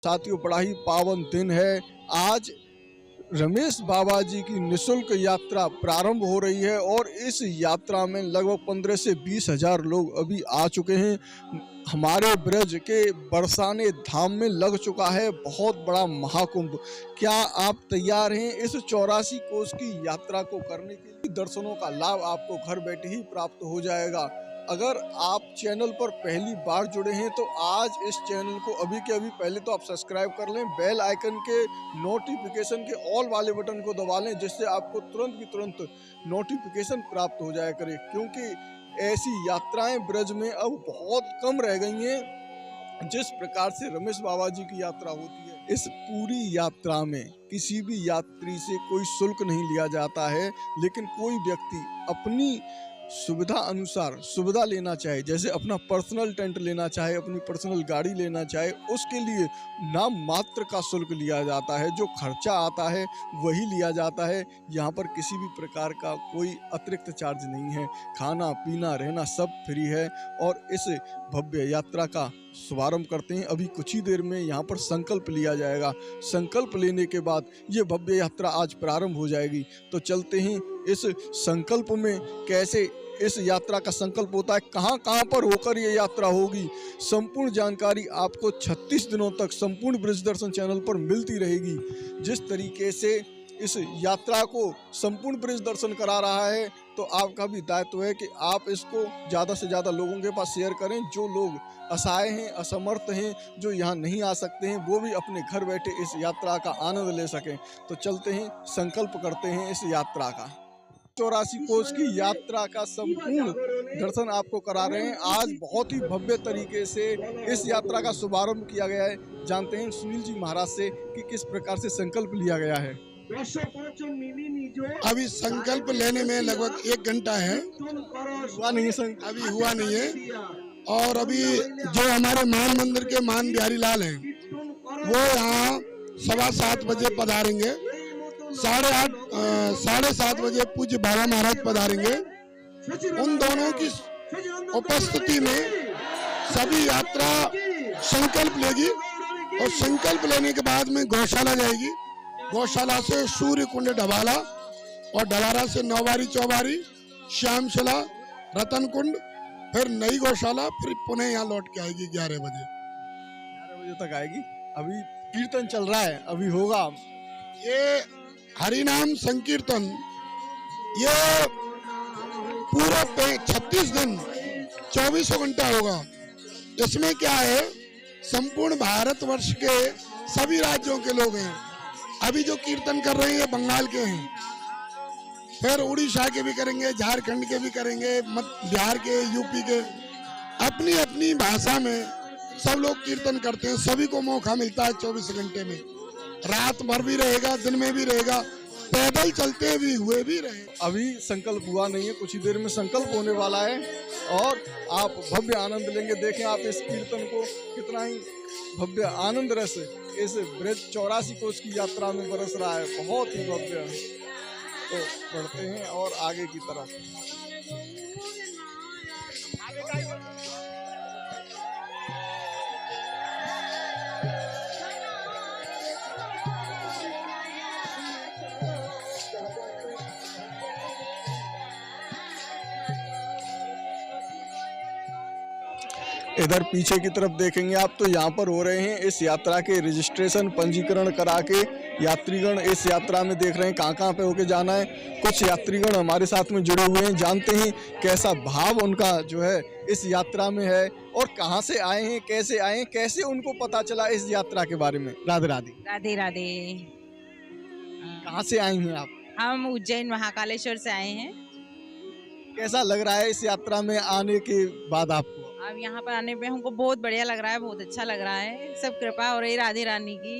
साथियों, बड़ा ही पावन दिन है। आज रमेश बाबा जी की निःशुल्क यात्रा प्रारंभ हो रही है और इस यात्रा में लगभग 15 से 20 हजार लोग अभी आ चुके हैं। हमारे ब्रज के बरसाने धाम में लग चुका है बहुत बड़ा महाकुंभ। क्या आप तैयार हैं इस 84 कोस की यात्रा को करने के लिए? दर्शनों का लाभ आपको घर बैठे ही प्राप्त हो जाएगा। अगर आप चैनल पर पहली बार जुड़े हैं तो आज इस चैनल को अभी के अभी पहले तो आप सब्सक्राइब कर लें, बेल आइकन के नोटिफिकेशन के ऑल वाले बटन को दबा लें, जिससे आपको तुरंत की तुरंत नोटिफिकेशन प्राप्त हो जाया करे, क्योंकि ऐसी यात्राएं ब्रज में अब बहुत कम रह गई हैं जिस प्रकार से रमेश बाबा जी की यात्रा होती है। इस पूरी यात्रा में किसी भी यात्री से कोई शुल्क नहीं लिया जाता है, लेकिन कोई व्यक्ति अपनी सुविधा अनुसार सुविधा लेना चाहे, जैसे अपना पर्सनल टेंट लेना चाहे, अपनी पर्सनल गाड़ी लेना चाहे, उसके लिए नाम मात्र का शुल्क लिया जाता है। जो खर्चा आता है वही लिया जाता है। यहाँ पर किसी भी प्रकार का कोई अतिरिक्त चार्ज नहीं है। खाना पीना रहना सब फ्री है। और इस भव्य यात्रा का शुभारंभ करते हैं। अभी कुछ ही देर में यहाँ पर संकल्प लिया जाएगा। संकल्प लेने के बाद ये भव्य यात्रा आज प्रारंभ हो जाएगी। तो चलते हैं इस संकल्प में, कैसे इस यात्रा का संकल्प होता है, कहां कहां पर होकर ये यात्रा होगी, संपूर्ण जानकारी आपको 36 दिनों तक संपूर्ण ब्रज दर्शन चैनल पर मिलती रहेगी। जिस तरीके से इस यात्रा को संपूर्ण ब्रज दर्शन करा रहा है, तो आपका भी दायित्व है कि आप इसको ज़्यादा से ज़्यादा लोगों के पास शेयर करें। जो लोग असहाय हैं, असमर्थ हैं, जो यहाँ नहीं आ सकते हैं, वो भी अपने घर बैठे इस यात्रा का आनंद ले सकें। तो चलते हैं, संकल्प करते हैं इस यात्रा का। 84 कोस की यात्रा का संपूर्ण दर्शन आपको करा रहे हैं। आज बहुत ही भव्य तरीके से इस यात्रा का शुभारंभ किया गया है। जानते हैं सुनील जी महाराज से कि किस प्रकार से संकल्प लिया गया है। अभी संकल्प लेने में लगभग 1 घंटा है। हुआ नहीं है अभी हुआ नहीं है। और अभी जो हमारे मान मंदिर के मान बिहारी लाल हैं, वो यहाँ 7:15 बजे पधारेंगे। 7:30 बजे पूज्य बाबा महाराज पधारेंगे। उन दोनों की उपस्थिति में सभी यात्रा संकल्प लेगी और संकल्प लेने के बाद में गौशाला जाएगी। गौशाला से सूर्य कुंड ढबाला और ढबाला से नौबारी चौबारी श्यामशिला रतन कुंड, फिर नई गौशाला, फिर पुणे यहाँ लौट के आएगी 11 बजे। 11 बजे तक आएगी। अभी कीर्तन चल रहा है, अभी होगा ये हरिनाम संकीर्तन, ये पूरा 36 दिन 24 घंटा होगा। इसमें क्या है, संपूर्ण भारतवर्ष के सभी राज्यों के लोग हैं। अभी जो कीर्तन कर रहे हैं बंगाल के हैं, फिर उड़ीसा के भी करेंगे, झारखंड के भी करेंगे, बिहार के, यूपी के, अपनी अपनी भाषा में सब लोग कीर्तन करते हैं। सभी को मौका मिलता है 24 घंटे में। रात भर भी रहेगा, दिन में भी रहेगा, पैदल चलते भी हुए भी रहे। अभी संकल्प हुआ नहीं है, कुछ ही देर में संकल्प होने वाला है और आप भव्य आनंद लेंगे। देखें आप इस कीर्तन को, कितना ही भव्य आनंद रस इस ब्रज 84 कोस की यात्रा में बरस रहा है। बहुत ही भव्य। तो बढ़ते हैं और आगे की तरफ। इधर पीछे की तरफ देखेंगे आप तो यहाँ पर हो रहे हैं इस यात्रा के रजिस्ट्रेशन, पंजीकरण करा के यात्रीगण इस यात्रा में देख रहे हैं कहाँ कहाँ पे होके जाना है। कुछ यात्रीगण हमारे साथ में जुड़े हुए हैं, जानते हैं कैसा भाव उनका जो है इस यात्रा में है और कहाँ से आए हैं, कैसे आए हैं, कैसे उनको पता चला इस यात्रा के बारे में। राधे राधे। राधे राधे। कहाँ से आई हैं आप? हम उज्जैन महाकालेश्वर से आए हैं। कैसा लग रहा है इस यात्रा में आने के बाद आपको? अब यहाँ पर आने पे हमको बहुत बढ़िया लग रहा है, बहुत अच्छा लग रहा है। सब कृपा हो रही राधे रानी की।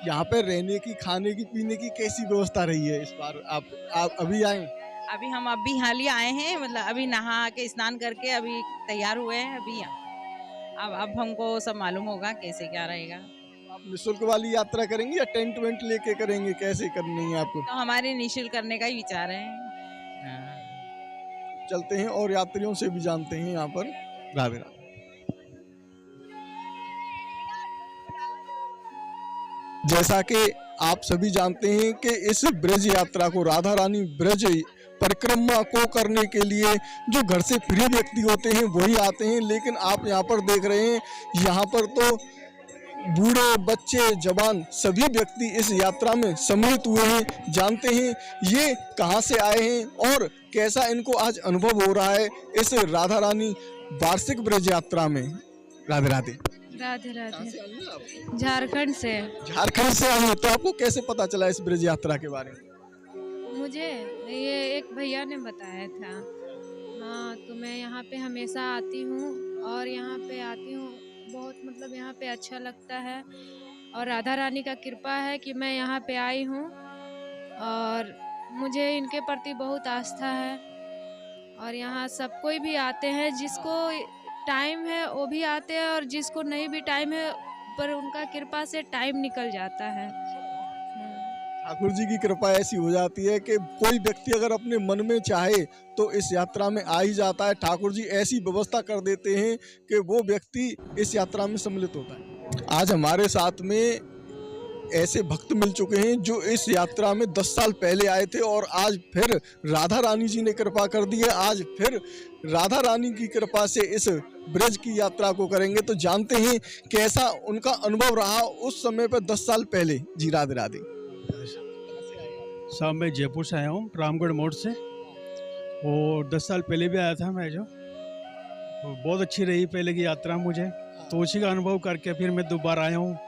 यहाँ पे रहने की, खाने की, पीने की कैसी व्यवस्था रही है इस बार? आप अभी आए? अभी हम अभी हाल ही आए हैं, मतलब अभी नहा के स्नान करके अभी तैयार हुए हैं। अभी अब हमको सब मालूम होगा कैसे क्या रहेगा। आप निःशुल्क वाली यात्रा करेंगे या टेंट वेंट लेके करेंगे, कैसे करनी है आपको? तो हमारे निःशुल्क करने का ही विचार है। चलते हैं और यात्रियों से भी जानते हैं यहाँ पर। राधे राधे। जैसा कि आप सभी जानते हैं कि इस ब्रज यात्रा को, राधा रानी ब्रज परिक्रमा को करने के लिए जो घर से फ्री व्यक्ति होते हैं वही आते हैं, लेकिन आप यहाँ पर देख रहे हैं, यहाँ पर तो बूढ़े, बच्चे, जवान सभी व्यक्ति इस यात्रा में सम्मिलित हुए हैं। जानते हैं ये कहाँ से आए हैं और कैसा इनको आज अनुभव हो रहा है इस राधा रानी वार्षिक ब्रज यात्रा में। राधे राधे। राधे राधे। झारखंड से। झारखंड से आए हैं, तो आपको कैसे पता चला इस ब्रज यात्रा के बारे में? मुझे ये एक भैया ने बताया था। हाँ, तो मैं यहाँ पे हमेशा आती हूँ और यहाँ पे आती हूँ, बहुत मतलब यहाँ पे अच्छा लगता है और राधा रानी का कृपा है कि मैं यहाँ पे आई हूँ और मुझे इनके प्रति बहुत आस्था है। और यहाँ सब कोई भी आते हैं, जिसको टाइम है वो भी आते हैं और जिसको नहीं भी टाइम है पर उनका कृपा से टाइम निकल जाता है। ठाकुर जी की कृपा ऐसी हो जाती है कि कोई व्यक्ति अगर अपने मन में चाहे तो इस यात्रा में आ ही जाता है। ठाकुर जी ऐसी व्यवस्था कर देते हैं कि वो व्यक्ति इस यात्रा में सम्मिलित होता है। आज हमारे साथ में ऐसे भक्त मिल चुके हैं जो इस यात्रा में 10 साल पहले आए थे और आज फिर राधा रानी जी ने कृपा कर दी है। आज फिर राधा रानी की कृपा से इस ब्रज की यात्रा को करेंगे, तो जानते हैं कैसा उनका अनुभव रहा उस समय पर 10 साल पहले। जी राधे राधे। साहब मैं जयपुर से आया हूँ, रामगढ़ मोड़ से। और 10 साल पहले भी आया था मैं, जो तो बहुत अच्छी रही पहले की यात्रा मुझे, तो उसी का अनुभव करके फिर मैं दोबारा आया हूँ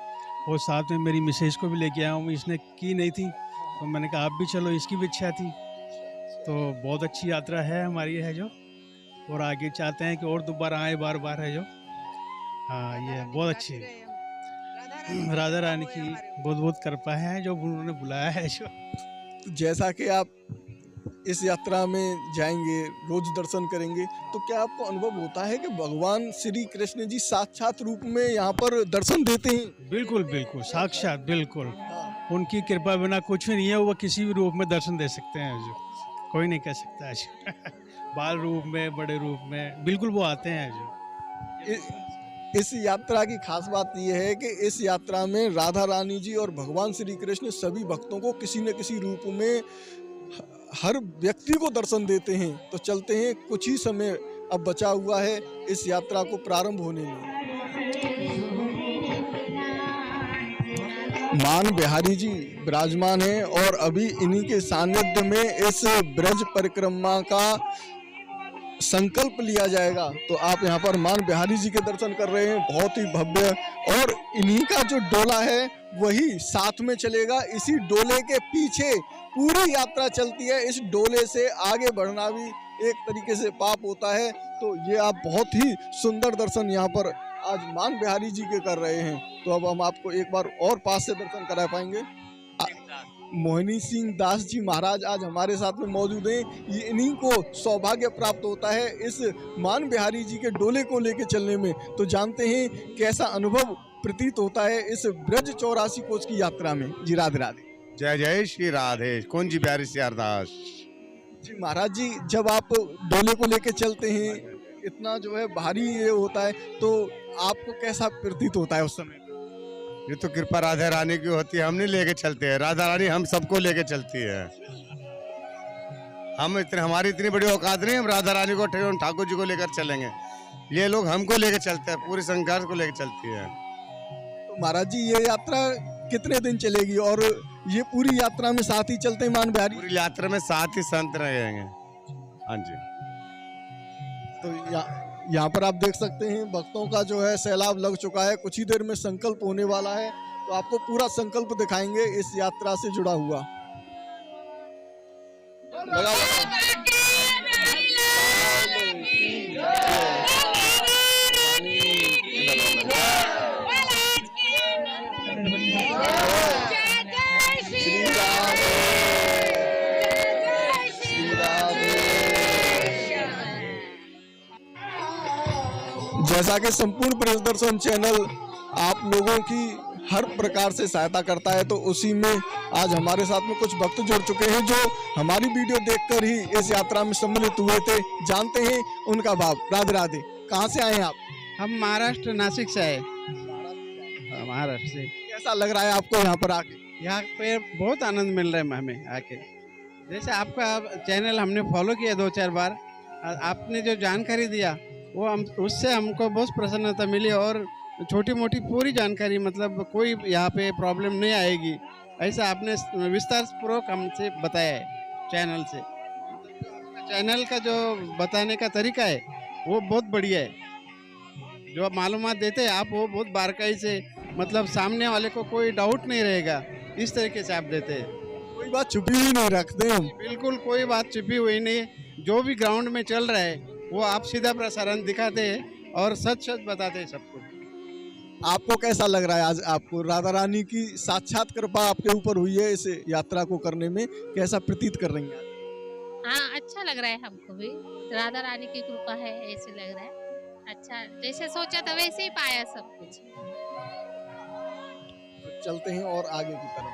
और साथ में मेरी मिसेज को भी लेके आया हूँ। इसने की नहीं थी तो मैंने कहा आप भी चलो, इसकी भी इच्छा थी। तो बहुत अच्छी यात्रा है हमारी है जो, और आगे चाहते हैं कि और दोबारा आए, बार बार है जो। हाँ, ये बहुत अच्छी है। राधा रानी की बहुत बहुत कृपा है जो उन्होंने बुलाया है जो। तो जैसा कि आप इस यात्रा में जाएंगे, रोज दर्शन करेंगे, तो क्या आपको अनुभव होता है कि भगवान श्री कृष्ण जी साक्षात रूप में यहाँ पर दर्शन देते हैं? बिल्कुल बिल्कुल, साक्षात, बिल्कुल। उनकी कृपा बिना कुछ भी नहीं है, वो किसी भी रूप में दर्शन दे सकते हैं जो, कोई नहीं कह सकता है जो। बाल रूप में, बड़े रूप में, बिल्कुल वो आते हैं जो। इस यात्रा की खास बात यह है कि इस यात्रा में राधा रानी जी और भगवान श्री कृष्ण सभी भक्तों को किसी न किसी रूप में हर व्यक्ति को दर्शन देते हैं। तो चलते हैं, कुछ ही समय अब बचा हुआ है इस यात्रा को प्रारंभ होने में। मान बिहारी जी विराजमान हैं और अभी इन्हीं के सानिध्य में इस ब्रज परिक्रमा का संकल्प लिया जाएगा। तो आप यहाँ पर मान बिहारी जी के दर्शन कर रहे हैं, बहुत ही भव्य, और इन्हीं का जो डोला है वही साथ में चलेगा। इसी डोले के पीछे पूरी यात्रा चलती है। इस डोले से आगे बढ़ना भी एक तरीके से पाप होता है। तो ये आप बहुत ही सुंदर दर्शन यहाँ पर आज मान बिहारी जी के कर रहे हैं। तो अब हम आपको एक बार और पास से दर्शन करा पाएंगे। मोहिनी सिंह दास जी महाराज आज हमारे साथ में मौजूद हैं। ये इन्हीं को सौभाग्य प्राप्त होता है इस मान बिहारी जी के डोले को लेके चलने में। तो जानते हैं कैसा अनुभव प्रतीत होता है इस ब्रज 84 कोच की यात्रा में। जी राधे राधे। जय जय श्री राधे। कौन जी प्यारे से अरदास। जी महाराज जी, जब आप डोले को लेके चलते हैं, इतना जो है भारी ये होता है, तो आपको कैसा प्रतीत होता है उस समय? ये तो कृपा राधा रानी की होती है, हम नहीं लेके चलते हैं, राधा रानी हम सबको लेके चलती है। हमारी इतनी बड़ी औकात नहीं, हम राधा रानी को ठाकुर जी को लेकर चलेंगे। ये लोग हमको लेके चलते हैं, पूरी संघर्ष को लेकर चलती है। तो महाराज जी, ये यात्रा कितने दिन चलेगी और ये पूरी यात्रा में साथ ही चलते हैं मान बिहारी? पूरी यात्रा में साथ ही संत रहेंगे। हाँ जी। तो यहाँ पर आप देख सकते हैं भक्तों का जो है सैलाब लग चुका है। कुछ ही देर में संकल्प होने वाला है, तो आपको पूरा संकल्प दिखाएंगे इस यात्रा से जुड़ा हुआ। जैसा कि संपूर्ण प्रेस दर्शन चैनल आप लोगों की हर प्रकार से सहायता करता है, तो उसी में आज हमारे साथ में कुछ भक्त जुड़ चुके हैं जो हमारी वीडियो देखकर ही इस यात्रा में सम्मिलित हुए थे। जानते हैं उनका भाव। राधे राधे। कहाँ से आए हैं आप? हम महाराष्ट्र नासिक से आए। महाराष्ट्र से। कैसा लग रहा है आपको यहाँ पर आके? यहाँ पे बहुत आनंद मिल रहा है हमें आके। जैसे आपका चैनल हमने फॉलो किया 2-4 बार, आपने जो जानकारी दिया वो हम उससे हमको बहुत प्रसन्नता मिली, और छोटी मोटी पूरी जानकारी, मतलब कोई यहाँ पे प्रॉब्लम नहीं आएगी, ऐसा आपने विस्तार पूर्वक हमसे बताया है चैनल से। चैनल का जो बताने का तरीका है वो बहुत बढ़िया है। जो मालूमात देते हैं आप वो बहुत बारीकाई से, मतलब सामने वाले को कोई डाउट नहीं रहेगा, इस तरीके से आप देते हैं। कोई बात छुपी हुई नहीं रखते हम। बिल्कुल कोई बात छुपी हुई नहीं, जो भी ग्राउंड में चल रहा है वो आप सीधा प्रसारण दिखाते हैं और सच सच बताते हैं सबको। आपको कैसा लग रहा है आज? आपको राधा रानी की साक्षात कृपा आपके ऊपर हुई है इस यात्रा को करने में, कैसा प्रतीत कर रही हैं? हाँ, अच्छा लग रहा है हमको भी, राधा रानी की कृपा है ऐसे लग रहा है। अच्छा, जैसे सोचा था वैसे ही पाया सब कुछ। तो चलते हैं और आगे की तरफ।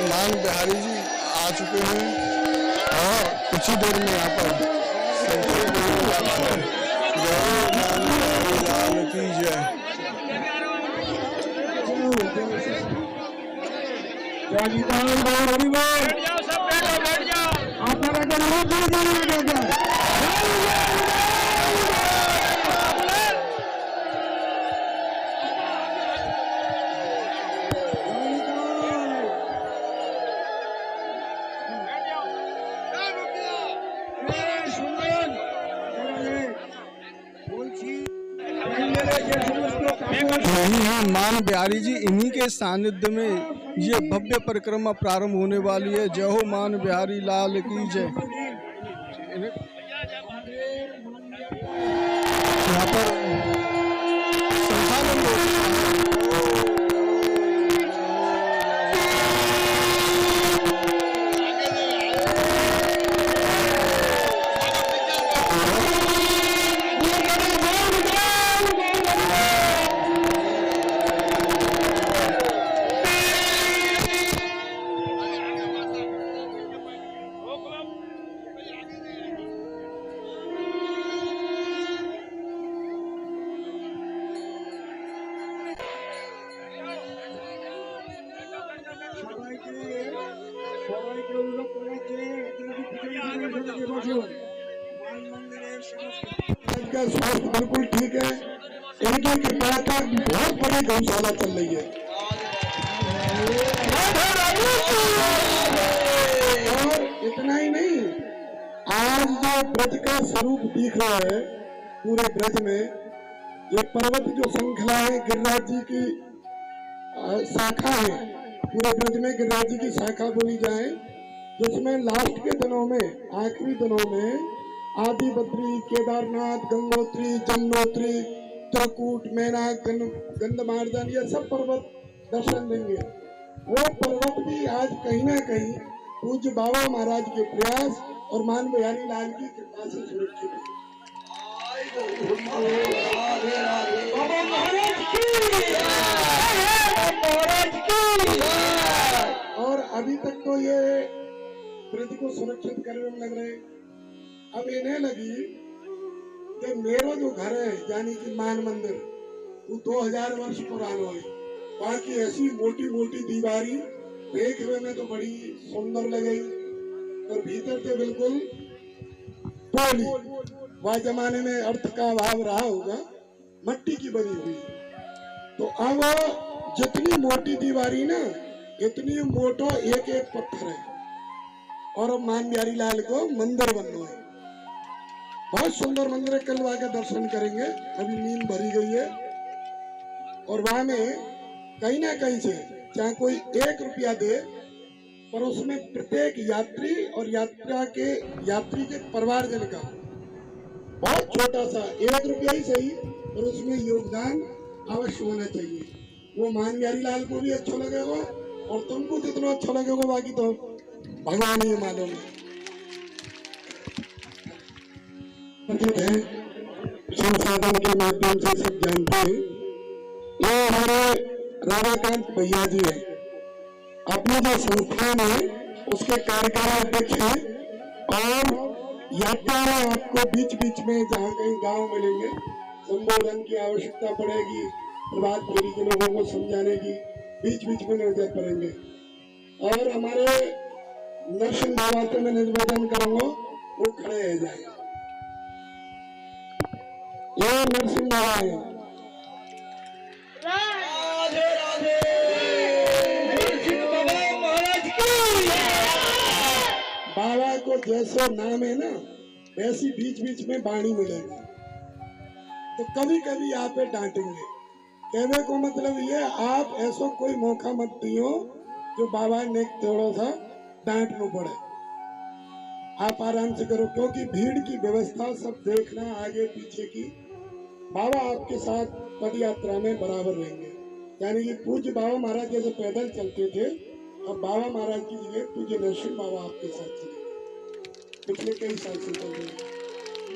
मान बिहारी जी आ चुके हैं और कुछ ही देर में यहाँ पर संकेत होने लाल की जय। यही है मान बिहारी जी, इन्हीं के सानिध्य में ये भव्य परिक्रमा प्रारंभ होने वाली है। जय हो मान बिहारी लाल की जय। यहाँ पर संचालन हो चुका है। स्वास्थ्य बिल्कुल ठीक है। इनकी कृपा का बहुत बड़ी गौशाला चल रही है। और इतना ही नहीं, आज जो ब्रज का स्वरूप दिख रहा है पूरे ब्रज में, ये पर्वत जो श्रृंखला है गिरिराज जी की शाखा है, पूरे ब्रज में गिरिराज जी की शाखा बोली जाए, जिसमें लास्ट के दिनों में, आखिरी दिनों में आदि बद्री, केदारनाथ, गंगोत्री, जमुनोत्री, त्रिकूट, मैनाक, गंधमार्दन, ये सब पर्वत दर्शन देंगे। वो पर्वत भी आज कहीं ना कहीं पूज्य बाबा महाराज के प्रयास और मान बिहारी लाल की कृपा से सुरक्षित है। और अभी तक तो ये ब्रज को सुरक्षित करने में लग रहे। अब इन्हें लगी कि मेरा जो घर है यानी कि मान मंदिर, वो 2000 वर्ष पुराना है। बाकी ऐसी मोटी मोटी दीवारी देखने में तो बड़ी सुंदर लगेगी, और भीतर से बिल्कुल पोली, वह जमाने में अर्थ का अभाव रहा होगा, मट्टी की बनी हुई। तो अब जितनी मोटी दीवारी ना, इतनी मोटा एक एक पत्थर है। और अब मान बिहारी लाल को मंदिर बनना है, बहुत सुंदर मंदिर है। कल वहां के दर्शन करेंगे, अभी नींद भरी गई है। और वहां में कहीं ना कहीं से चाहे कोई 1 रुपया दे, पर उसमें प्रत्येक यात्री और यात्री के परिवारजन का बहुत छोटा सा 1 रुपया ही सही, पर उसमें योगदान अवश्य होना चाहिए। वो मान बिहारी लाल को भी अच्छा लगेगा और तुमको जितना अच्छा लगेगा, बाकी तो भगवान ही मालूम है। संसाधन के माध्यम से सब जानते हैं। ये हमारे राधाकांत भैया जी है, अपनी जो संस्थान है उसके कार्यकारी अध्यक्ष हैं। और यात्रा में आपको बीच बीच में जहाँ कहीं गांव मिलेंगे, संबोधन की आवश्यकता पड़ेगी, प्रभात फेरी के लोगों को समझाने की, बीच बीच में नजर पड़ेंगे। और हमारे नरसिंह बाबा से मैं निवेदन करूंगा वो खड़े रह जाए। ये नरसिंह बाबा है। राधे राधे नरसिंह बाबा महाराज की। बाबा को जैसे नाम है ना वैसी बीच बीच में वाणी मिलेगी। तो कभी कभी आप पे डांटेंगे। कहने को मतलब ये, आप ऐसा कोई मौका मत दियो जो बाबा ने थोड़ा सा डांट नो पड़े। आप आराम से करो, क्योंकि भीड़ की व्यवस्था सब देखना आगे पीछे की। बाबा आपके साथ पद यात्रा में बराबर रहेंगे। यानी कि पूज्य बाबा महाराज जैसे पैदल चलते थे, अब बाबा महाराज की जगह पूज्य नरसिंह बाबा आपके साथ चलेंगे। पिछले कई साल से चल रहे हैं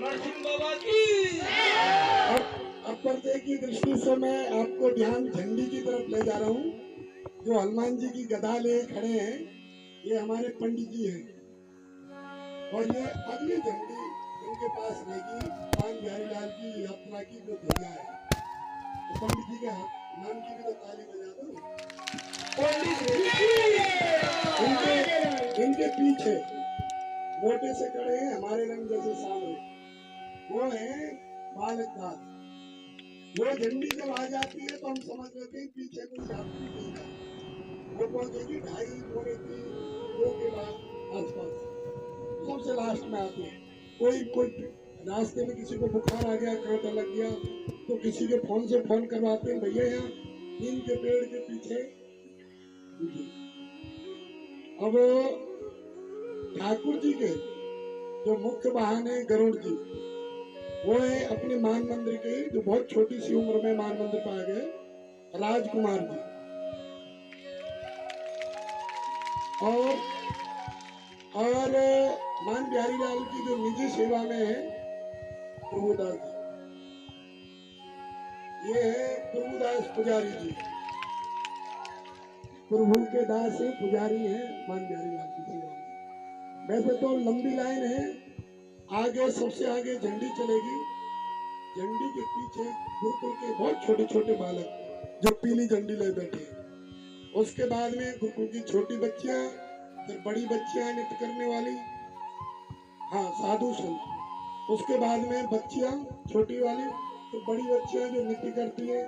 नरसिंह बाबा की। अब पर्दे की दृष्टि से मैं आपको ध्यान झंडी की तरफ ले जा रहा हूँ। जो हनुमान जी की गदा ले खड़े हैं, ये हमारे पंडित जी हैं। और ये अगली झंडी इनके पास रहेगी मान बिहारी लाल की यात्रा की जो ध्वजा है। तो पंडित जी के नाम की भी तो ताली बजा दो। पंडित जी इनके पीछे मोटे से खड़े हैं, हमारे रंग जैसे सामने, वो है बालक दास। वो झंडी जब आ जाती है तो हम समझ लेते हैं पीछे कोई यात्री नहीं है। वो पहुंचेगी 2:30-2 के बाद आसपास, सबसे लास्ट में आती है। कोई रास्ते में किसी को बुखार आ गया, कांटा लग गया, तो किसी के फोन से फोन करवाते हैं, भैया यहाँ नीम के पेड़ के पीछे। अब ठाकुर जी के जो मुख्य वाहन है गरुड़ जी, वो है अपने मान मंदिर के, जो बहुत छोटी सी उम्र में मान मंदिर पर आ गए, राजकुमार जी। और मान बिहारी लाल की जो निजी सेवा में है प्रभुदास जी, ये है प्रभुदास पुजारी जी। प्रभु के दास है, पुजारी है मान बिहारी लाल की सेवा में। वैसे तो लंबी लाइन है, आगे सबसे आगे झंडी चलेगी। झंडी के पीछे गुरुकुल के बहुत छोटे छोटे बालक जो पीली झंडी ले बैठे हैं। उसके बाद में गुरुकुल की छोटी बच्चियां, फिर बड़ी बच्चियां नृत्य करने वाली, हाँ साधु संत। उसके बाद में बच्चियां छोटी वाली, फिर बड़ी बच्चियां जो नृत्य करती है।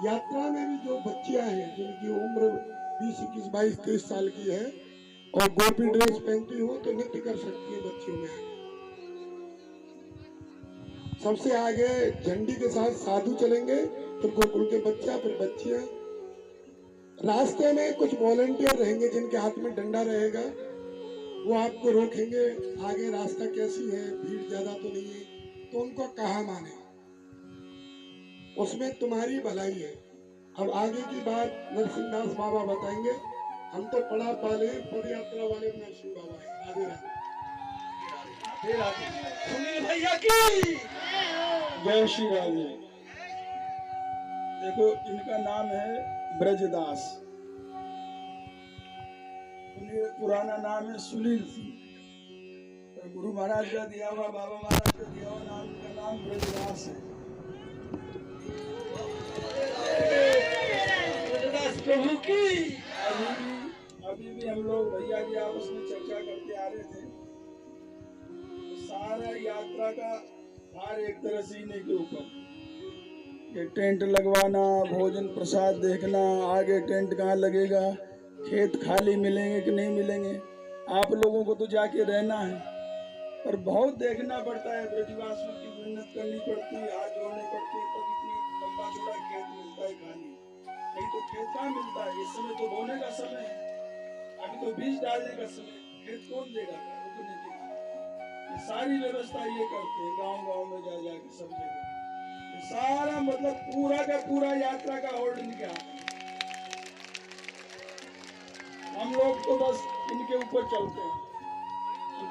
यात्रा में भी जो बच्चियां हैं जिनकी उम्र 20, 21, 22, 23 साल की है और गोपी ड्रेस पहनती हो तो नृत्य कर सकती है बच्चियों में। सबसे आगे झंडी के साथ साधु चलेंगे, फिर गोकुल के बच्चा, फिर बच्चियां। रास्ते में कुछ वॉलंटियर रहेंगे जिनके हाथ में डंडा रहेगा, वो आपको रोकेंगे, आगे रास्ता कैसी है, भीड़ ज्यादा तो नहीं है, तो उनको कहा माने, उसमें तुम्हारी भलाई है। अब आगे की बात नरसिंह दास बाबा बताएंगे। हम तो पड़ा पाले पद यात्रा वाले नरसिंह बाबा है। राधे राधे। सुनील भैया की जय श्री राधे। देखो इनका नाम है ब्रजदास, पुराना नाम है सुनील सिंह। तो गुरु महाराज का दिया हुआ, बाबा महाराज का दिया हुआ नाम, का नाम ब्रजदास है। ब्रजदास प्रभु की। अभी भी हम लोग भैया जी आपस में चर्चा करते आ रहे थे। सारा यात्रा का भार एक तरह से इन्हीं के ऊपर, ये टेंट लगवाना, भोजन प्रसाद देखना, आगे टेंट कहाँ लगेगा, खेत खाली मिलेंगे कि नहीं मिलेंगे, आप लोगों को तो जाके रहना है, पर बहुत देखना पड़ता है। ब्रजवासियों की मेहनत करनी पड़ती है, हाथ जोड़ने पड़ते हैं, तब इतनी लंबा चौड़ा खेत मिलता है खाली, नहीं तो खेत कहाँ मिलता है। इस समय तो बोने का समय है, अभी तो बीज डालने का समय, खेत कौन देगा, वो तो नहीं देगा। ये सारी व्यवस्था ये करते हैं गांव-गांव में जा जाके सब जगह। ये सारा मतलब पूरा का पूरा यात्रा का होल्ड इनके हाथ में। हम लोग तो बस इनके ऊपर चलते हैं।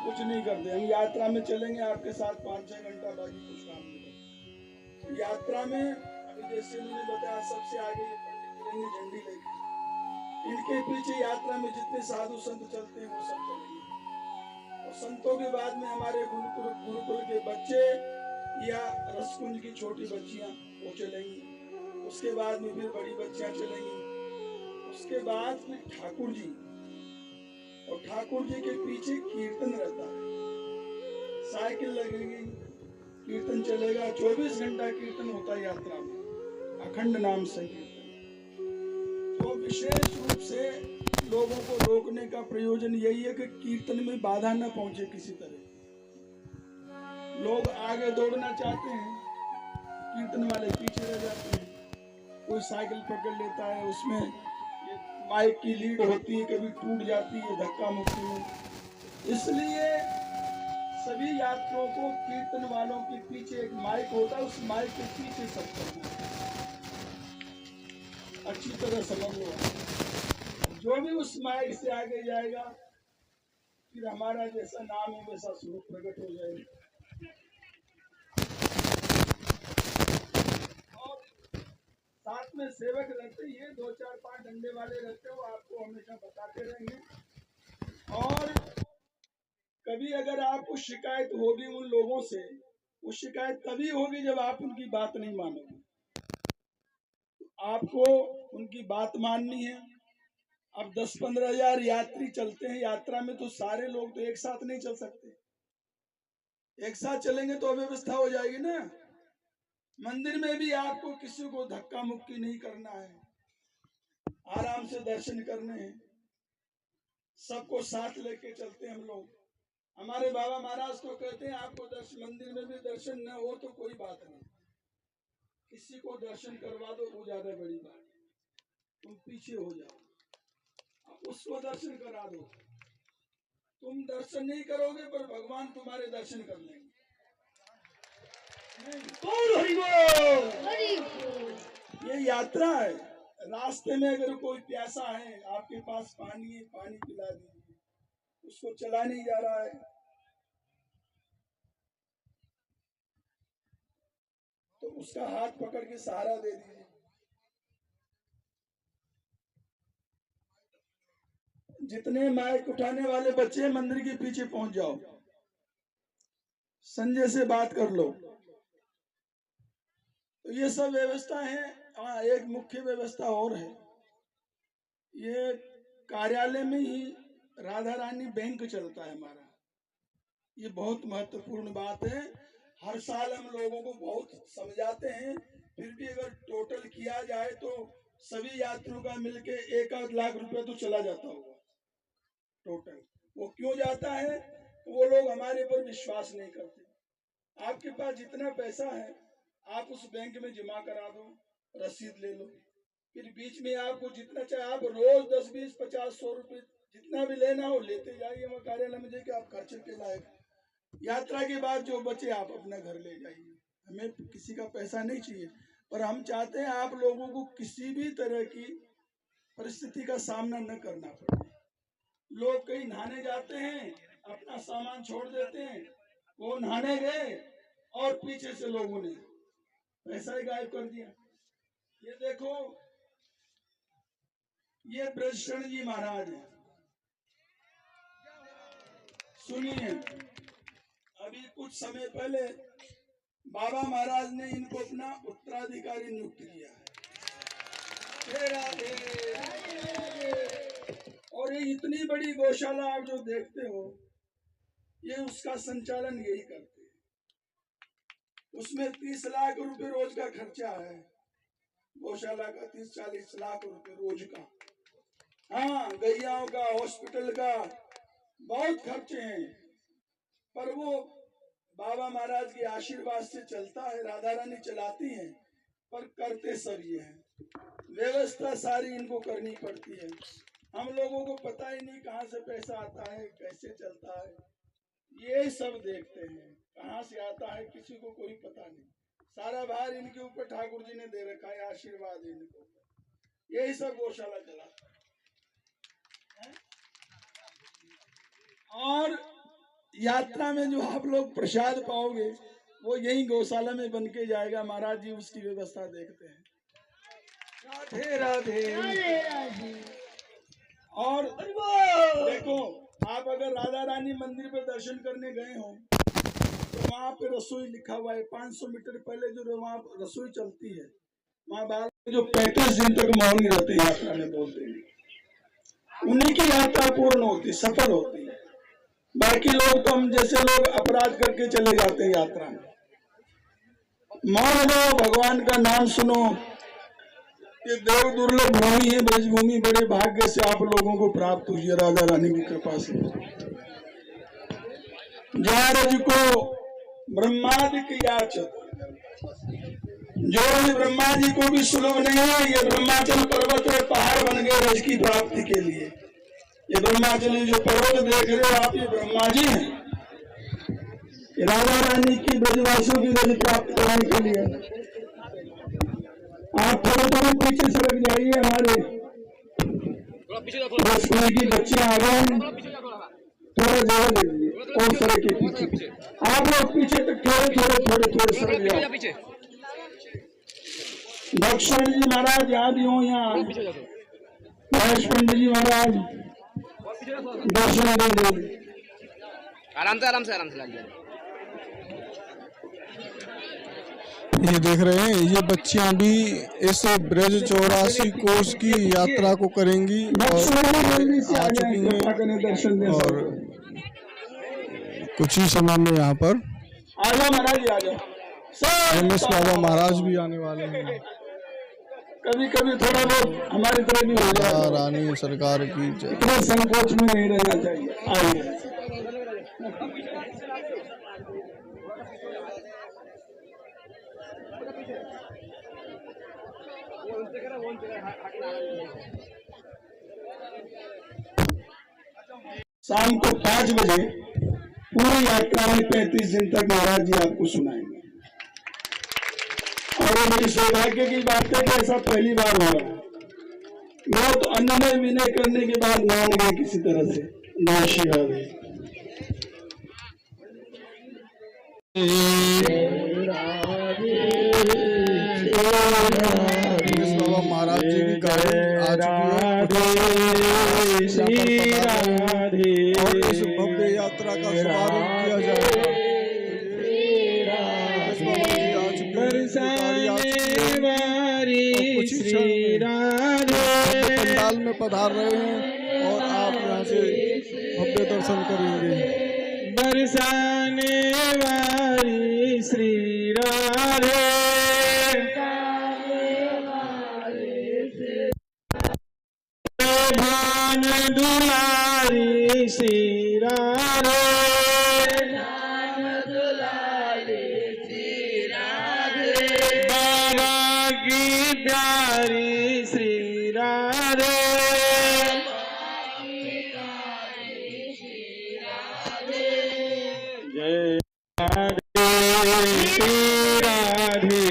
कुछ नहीं करते। हम यात्रा में चलेंगे आपके साथ 5-6 घंटा, बाकी कुछ काम नहीं करते। यात्रा में अभी जैसे मैंने बताया, सबसे आगे ये पंडित चलेंगे झंडी लेके, इनके पीछे यात्रा में जितने साधु संत चलते हैं वो सब चलेंगे। और संतों के बाद में हमारे गुरुकुल के बच्चे या रसकुंज की छोटी बच्चियां वो चलेंगी। उसके बाद में फिर बड़ी बच्चियां चलेंगी। उसके बाद फिर ठाकुर जी, और ठाकुर जी के पीछे कीर्तन रहता है, साइकिल लगेगी, कीर्तन चलेगा। 24 घंटा कीर्तन होता है यात्रा में, अखंड नाम संकीर्तन। तो विशेष रूप से लोगों को रोकने का प्रयोजन यही है कि कीर्तन में बाधा न पहुंचे किसी तरह। लोग आगे दौड़ना चाहते हैं, कीर्तन वाले पीछे रह जाते हैं। कोई साइकिल पकड़ लेता है, उसमें ये माइक की लीड होती है, कभी टूट जाती है धक्का मुक्की में। इसलिए सभी यात्रियों को कीर्तन वालों के पीछे एक माइक होता है, उस माइक के पीछे सब करना है। अच्छी तरह समझ लो, जो भी उस माइक से आगे जाएगा, फिर हमारा जैसा नाम है वैसा स्वरूप प्रकट हो जाएगा। साथ में सेवक रहते हैं, 2-4-5 डंडे वाले रहते हैं, वो आपको हमेशा बताते रहेंगे। और कभी अगर आपको शिकायत होगी उन लोगों से, वो शिकायत तभी होगी जब आप उनकी बात नहीं मानोगे। आपको उनकी बात माननी है। अब 10-15 हजार यात्री चलते हैं यात्रा में, तो सारे लोग तो एक साथ नहीं चल सकते। एक साथ चलेंगे तो अव्यवस्था हो जाएगी ना। मंदिर में भी आपको किसी को धक्का मुक्की नहीं करना है, आराम से दर्शन करने हैं। सबको साथ लेके चलते हैं हम लोग। हमारे बाबा महाराज तो कहते हैं, आपको दर्शन मंदिर में भी दर्शन न हो तो कोई बात नहीं, किसी को दर्शन करवा दो, वो ज्यादा बड़ी बात है। तुम पीछे हो जाओ, अब उसको दर्शन करा दो। तुम दर्शन नहीं करोगे पर भगवान तुम्हारे दर्शन कर लेंगे। ये यात्रा है। रास्ते में अगर कोई प्यासा है, आपके पास पानी है, पानी पिला दीजिए। उसको चला नहीं जा रहा है तो उसका हाथ पकड़ के सहारा दे दीजिए। जितने माइक उठाने वाले बच्चे मंदिर के पीछे पहुंच जाओ, संजय से बात कर लो। तो ये सब व्यवस्था है। हाँ, एक मुख्य व्यवस्था और है, ये कार्यालय में ही राधा रानी बैंक चलता है हमारा। ये बहुत महत्वपूर्ण बात है। हर साल हम लोगों को बहुत समझाते हैं, फिर भी अगर टोटल किया जाए तो सभी यात्रियों का मिलके 1-8 लाख रुपए तो चला जाता होगा टोटल। वो क्यों जाता है? वो लोग हमारे पर विश्वास नहीं करते। आपके पास जितना पैसा है आप उस बैंक में जमा करा दो, रसीद ले लो, फिर बीच में आपको जितना चाहे आप रोज 10, 20, 50, 100 रुपए जितना भी लेना हो लेते जाइए वहाँ कार्यालय में जाके आप खर्चे के लायक। यात्रा के बाद जो बचे आप अपना घर ले जाइए। हमें किसी का पैसा नहीं चाहिए, पर हम चाहते हैं आप लोगों को किसी भी तरह की परिस्थिति का सामना न करना पड़े। लोग कहीं नहाने जाते हैं, अपना सामान छोड़ देते हैं, वो नहाने गए और पीछे से लोगों ने पैसा ही गायब कर दिया। ये देखो, ये ब्रजशरण जी महाराज है। सुनिए, अभी कुछ समय पहले बाबा महाराज ने इनको अपना उत्तराधिकारी नियुक्त किया है। और ये इतनी बड़ी गौशाला आप जो देखते हो, ये उसका संचालन यही करते हैं। उसमें 30 लाख रुपए रोज का खर्चा है, गौशाला का 30-40 लाख रुपए रोज का। हाँ, गैयाओं का, हॉस्पिटल का बहुत खर्चे हैं, पर वो बाबा महाराज के आशीर्वाद से चलता है। राधा रानी चलाती हैं, पर करते सब ये हैं। व्यवस्था सारी इनको करनी पड़ती है। हम लोगों को पता ही नहीं कहाँ से पैसा आता है, कैसे चलता है, ये सब देखते हैं। कहाँ से आता है किसी को कोई पता नहीं। सारा भार इनके ऊपर ठाकुर जी ने दे रखा है, आशीर्वाद इनको। यही सब गौशाला चलाता है। और यात्रा में जो आप लोग प्रसाद पाओगे वो यही गौशाला में बन के जाएगा। महाराज जी उसकी व्यवस्था देखते हैं। राधे राधे। और देखो, आप अगर राधा रानी मंदिर पे दर्शन करने गए हो तो वहाँ पे रसोई लिखा हुआ है। 500 मीटर पहले जो वहाँ रसोई चलती है, वहाँ बाल जो 35 दिन तक मौन रहते हैं यात्रा में बोलते हैं, उन्हीं की यात्रा पूर्ण होती, सफल होती है। बाकी लोग तो हम जैसे लोग अपराध करके चले जाते हैं यात्रा में। मौन रहो, भगवान का नाम सुनो। ये देव दुर्लभ भूमि है, ब्रजभूमि, बड़े भाग्य से आप लोगों को प्राप्त हुई है राधा रानी की कृपा से। जारज को ब्रह्मादि की याचत, जो ब्रह्मा जी को भी सुलभ नहीं है, ये ब्रह्माचल पर्वत और पहाड़ बन गए रज की प्राप्ति के लिए। ये ब्रह्माचल जो पर्वत देख रहे हो आप, ये ब्रह्मा जी हैं। राधा रानी की ब्रजवासियों की रज प्राप्त करने के लिए आप थोड़ा पीछे सरक जाइए। हमारे स्कूल की बच्चियां आ गए, थोड़ा जगह दे दीजिए और सरक के पीछे। आप लोग पीछे तक थोड़े सरक जाओ। दक्षिण जी महाराज यहाँ भी हो, यहाँ महेश पंडित जी महाराज दर्शन दे। आराम से लग जाए। ये देख रहे हैं, ये बच्चियां भी इस ब्रज 84 कोर्स की यात्रा को करेंगी और आ चुकी हैं और कुछ ही समय में यहाँ पर रमेश बाबा महाराज भी आने वाले हैं। कभी थोड़ा बहुत हमारी तरह भी हो जाए। रानी सरकार की इतना संकोच में नहीं रहना चाहिए। आइए शाम को 5 बजे पूरी यात्रा में 35 दिन तक महाराज जी आपको सुनाएंगे। और ये मेरी सौभाग्य की बात है कि ऐसा पहली बार हो रहा है। बहुत अन्य विनय करने के बाद मान गए किसी तरह से। नमस्कार। बाबा महाराज जी की गाड़ी आ चुकी है और इस भव्य यात्रा का शुभारंभ किया जाएगा। पंडाल में पधार रहे हैं और आप यहाँ से भव्य दर्शन करेंगे। बरसाने वाली श्री राधे, भान दुलारी श्री राधे, बाबा की प्यारी श्री राधे, जय राधे श्री राधे,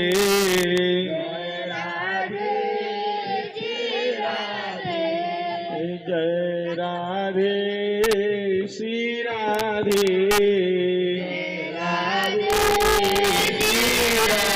जय राधे श्री राधे, राधे श्री राधे।